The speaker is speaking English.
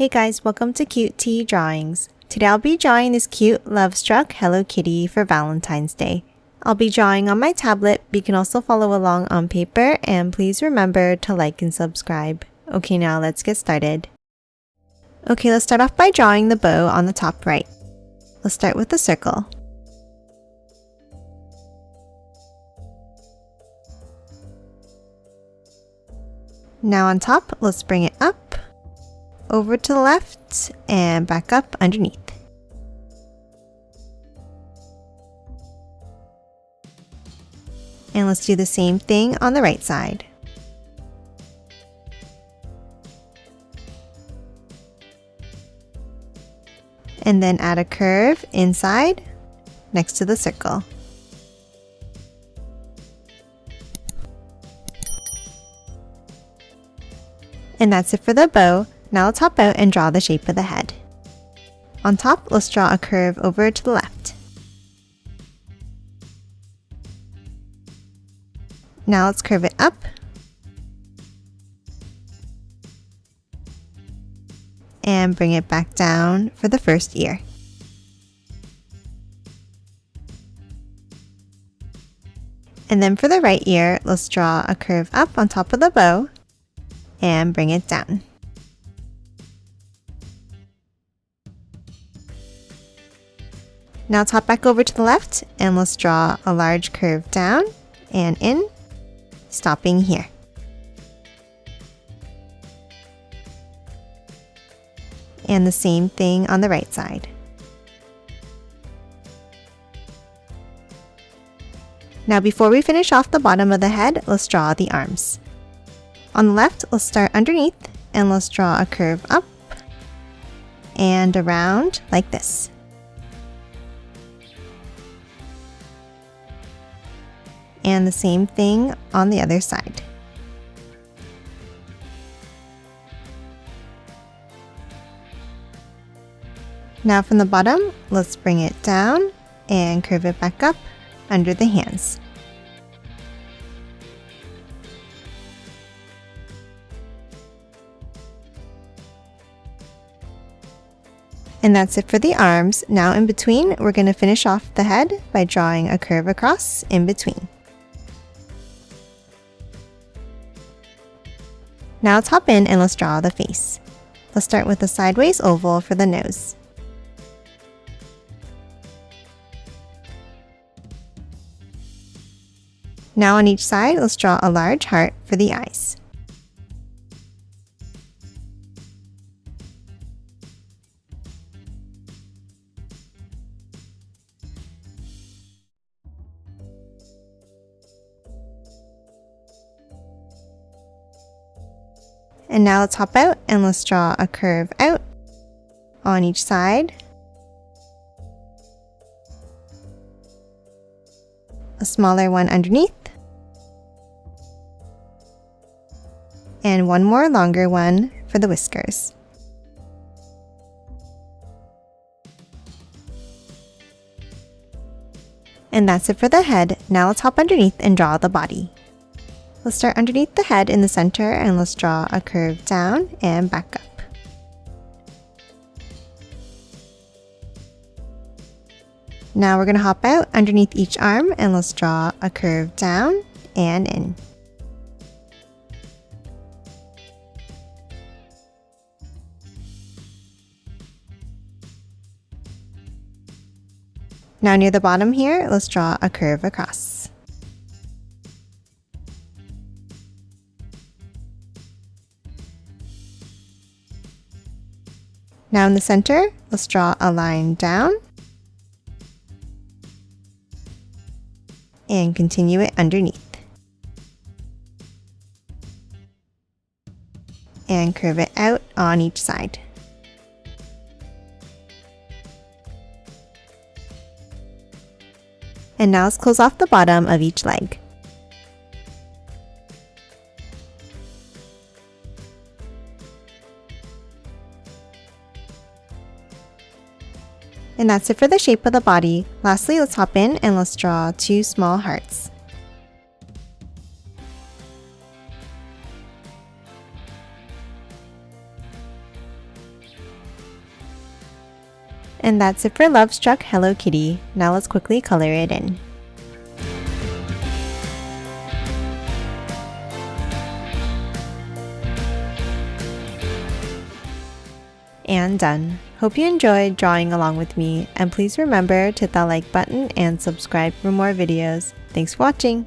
Hey guys, welcome to Kitī Drawings. Today I'll be drawing this cute love-struck Hello Kitty for Valentine's Day. I'll be drawing on my tablet, but you can also follow along on paper, and please remember to like and subscribe. Okay, now let's get started. Okay, let's start off by drawing the bow on the top right. Let's start with the circle. Now on top, let's bring it up, over to the left, and back up underneath. And let's do the same thing on the right side. And then add a curve inside, next to the circle. And that's it for the bow. Now let's hop out and draw the shape of the head. On top, let's draw a curve over to the left. Now let's curve it up. And bring it back down for the first ear. And then for the right ear, let's draw a curve up on top of the bow and bring it down. Now let's hop back over to the left and let's draw a large curve down and in, stopping here. And the same thing on the right side. Now before we finish off the bottom of the head, let's draw the arms. On the left, let's start underneath and let's draw a curve up and around like this. And the same thing on the other side. Now from the bottom, let's bring it down and curve it back up under the hands. And that's it for the arms. Now in between, we're going to finish off the head by drawing a curve across in between. Now let's hop in and let's draw the face. Let's start with a sideways oval for the nose. Now on each side, let's draw a large heart for the eyes. And now let's hop out and let's draw a curve out on each side. A smaller one underneath. And one more longer one for the whiskers. And that's it for the head. Now let's hop underneath and draw the body. Let's start underneath the head in the center and let's draw a curve down and back up. Now we're going to hop out underneath each arm and let's draw a curve down and in. Now near the bottom here, let's draw a curve across. Now in the center, let's draw a line down and continue it underneath. And curve it out on each side. And now let's close off the bottom of each leg. And that's it for the shape of the body. Lastly, let's hop in and let's draw two small hearts. And that's it for Love Struck Hello Kitty. Now let's quickly color it in. And done. Hope you enjoyed drawing along with me, and please remember to hit that like button and subscribe for more videos. Thanks for watching!